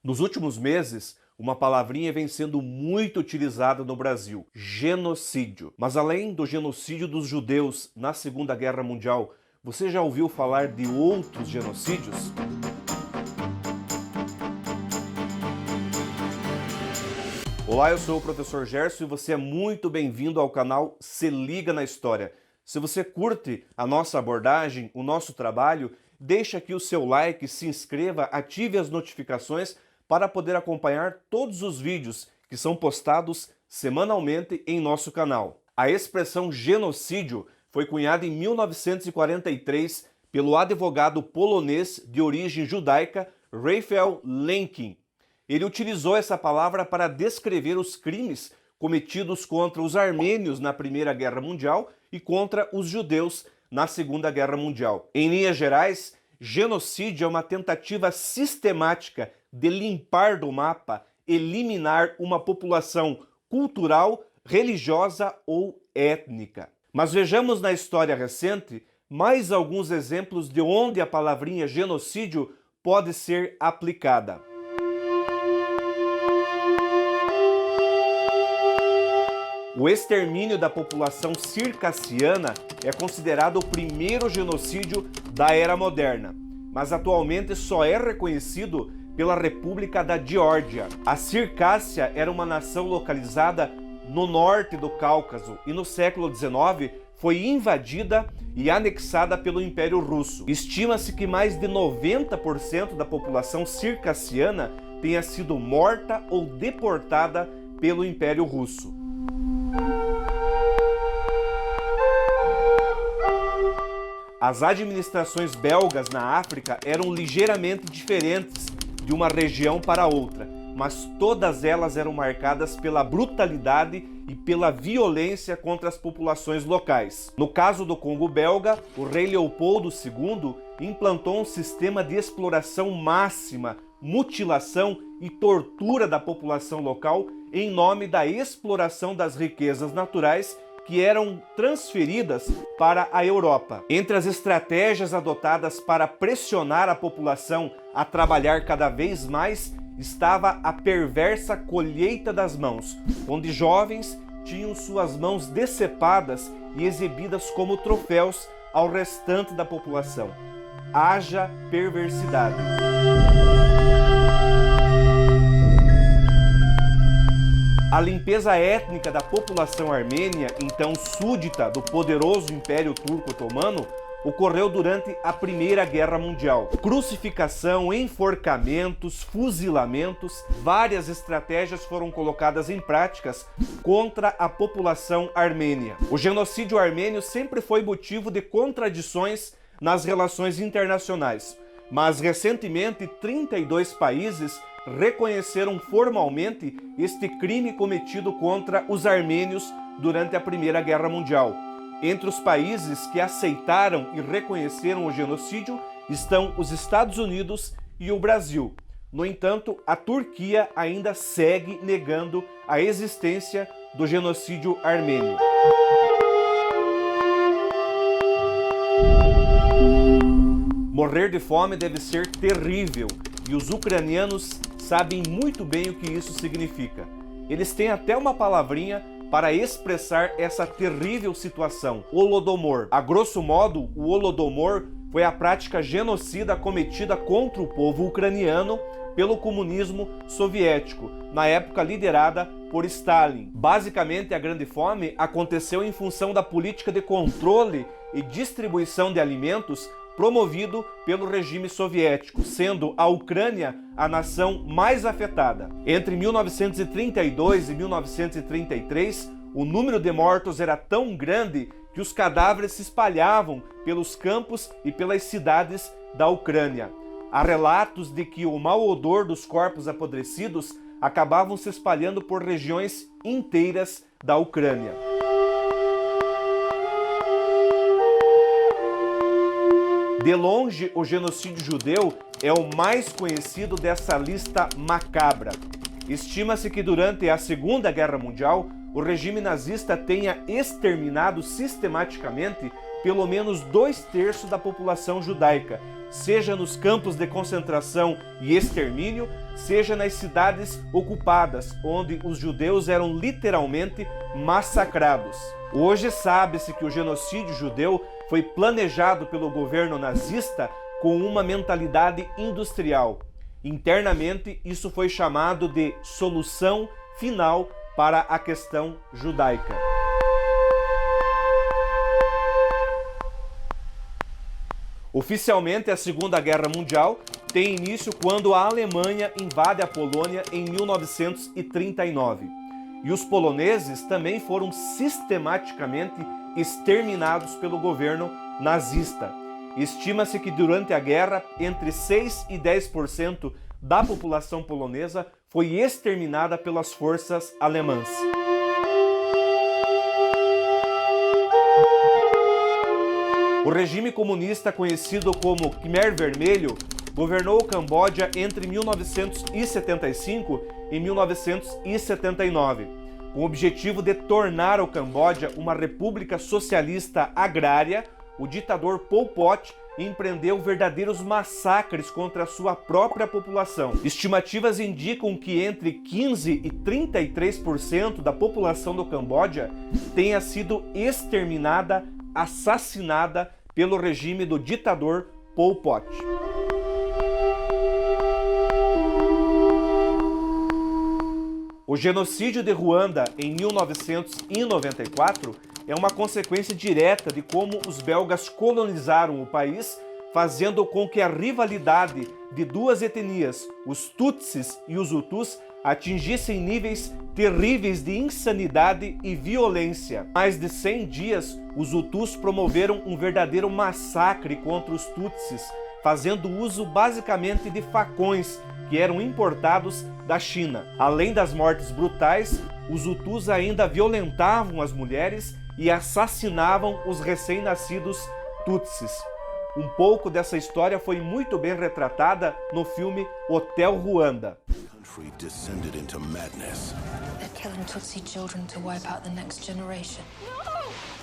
Nos últimos meses, uma palavrinha vem sendo muito utilizada no Brasil: genocídio. Mas além do genocídio dos judeus na Segunda Guerra Mundial, você já ouviu falar de outros genocídios? Olá, eu sou o professor Gerson e você é muito bem-vindo ao canal Se Liga na História. Se você curte a nossa abordagem, o nosso trabalho, deixa aqui o seu like, se inscreva, ative as notificações para poder acompanhar todos os vídeos que são postados semanalmente em nosso canal. A expressão genocídio foi cunhada em 1943 pelo advogado polonês de origem judaica Raphael Lemkin. Ele utilizou essa palavra para descrever os crimes cometidos contra os armênios na Primeira Guerra Mundial e contra os judeus na Segunda Guerra Mundial. Em linhas gerais, genocídio é uma tentativa sistemática de limpar do mapa, eliminar uma população cultural, religiosa ou étnica. Mas vejamos na história recente mais alguns exemplos de onde a palavrinha genocídio pode ser aplicada. O extermínio da população circassiana é considerado o primeiro genocídio da era moderna, mas atualmente só é reconhecido pela República da Geórgia. A Circássia era uma nação localizada no norte do Cáucaso e no século XIX foi invadida e anexada pelo Império Russo. Estima-se que mais de 90% da população circassiana tenha sido morta ou deportada pelo Império Russo. As administrações belgas na África eram ligeiramente diferentes de uma região para outra, mas todas elas eram marcadas pela brutalidade e pela violência contra as populações locais. No caso do Congo belga, o rei Leopoldo II implantou um sistema de exploração máxima, mutilação e tortura da população local em nome da exploração das riquezas naturais que eram transferidas para a Europa. Entre as estratégias adotadas para pressionar a população a trabalhar cada vez mais estava a perversa colheita das mãos, onde jovens tinham suas mãos decepadas e exibidas como troféus ao restante da população. Haja perversidade. A limpeza étnica da população armênia, então súdita do poderoso Império Turco Otomano, ocorreu durante a Primeira Guerra Mundial. Crucificação, enforcamentos, fuzilamentos, várias estratégias foram colocadas em práticas contra a população armênia. O genocídio armênio sempre foi motivo de contradições nas relações internacionais, mas recentemente 32 países reconheceram formalmente este crime cometido contra os armênios durante a Primeira Guerra Mundial. Entre os países que aceitaram e reconheceram o genocídio estão os Estados Unidos e o Brasil. No entanto, a Turquia ainda segue negando a existência do genocídio armênio. Morrer de fome deve ser terrível e os ucranianos sabem muito bem o que isso significa. Eles têm até uma palavrinha para expressar essa terrível situação: Holodomor. A grosso modo, o Holodomor foi a prática genocida cometida contra o povo ucraniano pelo comunismo soviético, na época liderada por Stalin. Basicamente, a Grande Fome aconteceu em função da política de controle e distribuição de alimentos promovido pelo regime soviético, sendo a Ucrânia a nação mais afetada. Entre 1932 e 1933, o número de mortos era tão grande que os cadáveres se espalhavam pelos campos e pelas cidades da Ucrânia. Há relatos de que o mau odor dos corpos apodrecidos acabavam se espalhando por regiões inteiras da Ucrânia. De longe, o genocídio judeu é o mais conhecido dessa lista macabra. Estima-se que durante a Segunda Guerra Mundial, o regime nazista tenha exterminado sistematicamente pelo menos 2/3 da população judaica, seja nos campos de concentração e extermínio, seja nas cidades ocupadas, onde os judeus eram literalmente massacrados. Hoje sabe-se que o genocídio judeu foi planejado pelo governo nazista com uma mentalidade industrial. Internamente, isso foi chamado de solução final para a questão judaica. Oficialmente, a Segunda Guerra Mundial tem início quando a Alemanha invade a Polônia em 1939. E os poloneses também foram sistematicamente exterminados pelo governo nazista. Estima-se que durante a guerra, entre 6 e 10% da população polonesa foi exterminada pelas forças alemãs. O regime comunista, conhecido como Khmer Vermelho, governou o Camboja entre 1975 e 1979, com o objetivo de tornar o Camboja uma república socialista agrária. O ditador Pol Pot empreendeu verdadeiros massacres contra a sua própria população. Estimativas indicam que entre 15 e 33% da população do Camboja tenha sido exterminada, assassinada pelo regime do ditador Pol Pot. O genocídio de Ruanda em 1994 é uma consequência direta de como os belgas colonizaram o país, fazendo com que a rivalidade de duas etnias, os Tutsis e os Hutus, atingissem níveis terríveis de insanidade e violência. Mais de 100 dias, os Hutus promoveram um verdadeiro massacre contra os Tutsis, fazendo uso basicamente de facões que eram importados da China. Além das mortes brutais, os Hutus ainda violentavam as mulheres e assassinavam os recém-nascidos Tutsis. Um pouco dessa história foi muito bem retratada no filme Hotel Ruanda. Descended into madness. They're killing Tutsi children to wipe out the next generation.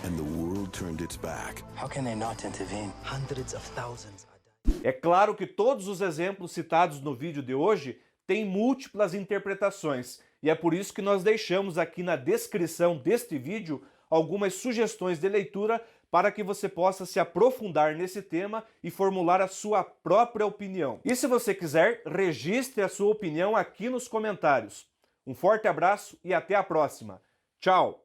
And the world turned its back. How can they not intervene? Hundreds of thousands are dead. É claro que todos os exemplos citados no vídeo de hoje têm múltiplas interpretações, e é por isso que nós deixamos aqui na descrição deste vídeo algumas sugestões de leitura para que você possa se aprofundar nesse tema e formular a sua própria opinião. E se você quiser, registre a sua opinião aqui nos comentários. Um forte abraço e até a próxima. Tchau!